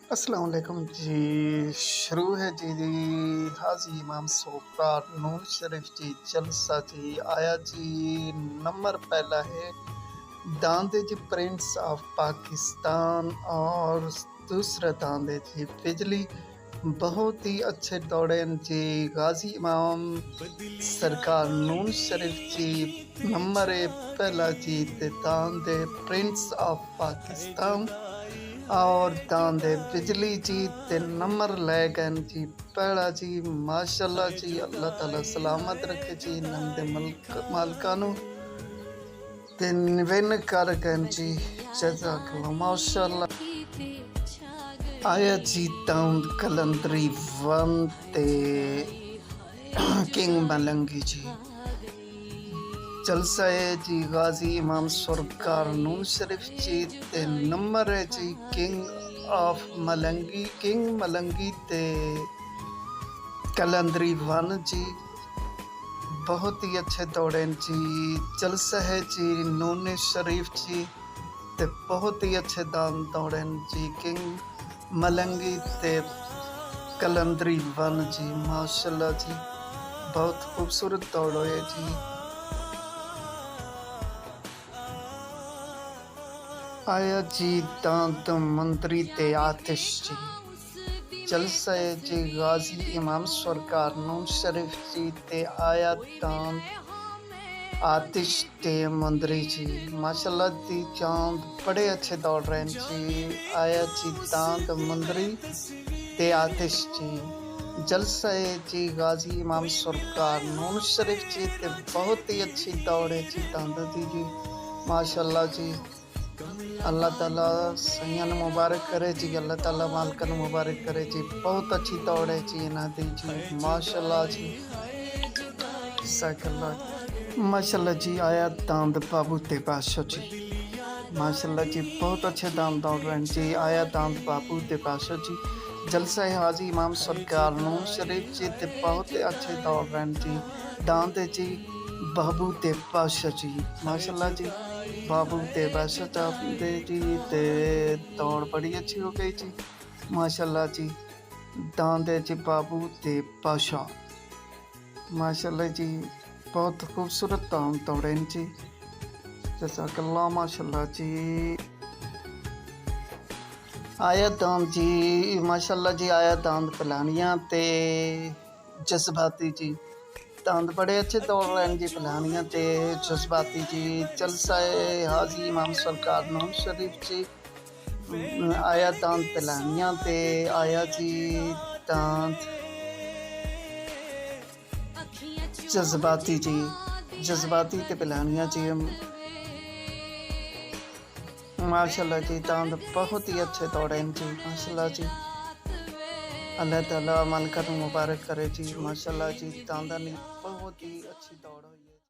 अस्सलाम वालेकुम जी। शुरू है जी हाजी इमाम सोकार नून शरीफ जी जलसा जी आया जी। नंबर पहला है दांदे जी प्रिंस ऑफ पाकिस्तान और दूसरा दांदे जी बिजली। बहुत ही अच्छे दौड़े जी गाजी इमाम सरकार नून शरीफ जी। नंबर है पहला जी ते दांदे प्रिंस ऑफ पाकिस्तान और दांदे बिजली जी ते नंबर लै गए जी पहला जी। माशाल्लाह जी अल्लाह ताला सलामत रखे जी नंदे मालका नू ते विन कर गए जी। जज़ाकल्लाह माशाल्लाह। आया जी दाऊद कलंदरी वन ते किंग मलंगी जी। जलसा है जी गाजी इमाम सरकार नून शरीफ जी ते नंबर है जी किंग मलंगी ते कलंदरी वन जी। बहुत ही अच्छे दौड़े जी। जलसा है जी नून शरीफ जी ते बहुत ही अच्छे दाम दौड़े जी किंग मलंगी ते कलंदरी वन जी। माशाल्लाह जी बहुत खूबसूरत दौड़ो है जी। आया जी दांत मंत्री ते आतिश जी। जलसा है जी गाजी इमाम सरकार नून शरीफ जी ते आया दांत आतिश ते मंत्री जी। माशाल्लाह जी चांद बड़े अच्छे दौड़ रहे हैं जी। आया जी दांत मंत्री ते आतिश जी। जलसा है जी गाजी इमाम सरकार नून शरीफ जी ते बहुत ही अच्छी दौड़ है जी दांत जी। माशाल्लाह जी अल्लाह ताला सैयन मुबारक करे जी। अल्लाह ताला मालकन मुबारक करे जी। बहुत अच्छी दौड़ है जी इन्हां दी जी। माशाल्लाह जी माशाल्लाह जी आया दांद बाबू ते बादशाह जी। माशाल्लाह जी बहुत अच्छे दाम दौड़ रहे हैं जी। आया दांद बाबू ते बादशाह जी। जलसा है हाजी इमाम सरकार नून शरीफ जी ते बहुत अच्छे दौड़ रहे हैं जी। दांद जी बाबू ते बादशाह जी। माशाल्लाह जी बाबू ते बादशाह चाहते जी ते दौड़ बड़ी अच्छी हो गई जी। माशाल्लाह जी दांदे जी बाबू ते बादशाह। माशाल्लाह जी बहुत खूबसूरत दाम दौड़े जी। जज़ाकल्लाह माशाल्लाह जी। आया दांद जी माशाल्लाह जी आया दांद पलानियाँ ते जज्बाती जी। दांद बड़े अच्छे दौड़ रहे हैं जी पलानियाँ ते जज्बाती जी। जलसा है हाजी इमाम सरकार नून शरीफ जी। आया दांद पलानियाँ ते आया जी दांद जज्बाती जी। जज्बाती ते पलानियाँ जी। माशाल्लाह जी दांद बहुत ही अच्छे दौड़े हैं जी। माशाल्लाह जी अल्लाह ताला मालका नू मुबारक करे जी। माशाल्लाह जी दांदा ने बहुत ही अच्छी दौड़ हुई।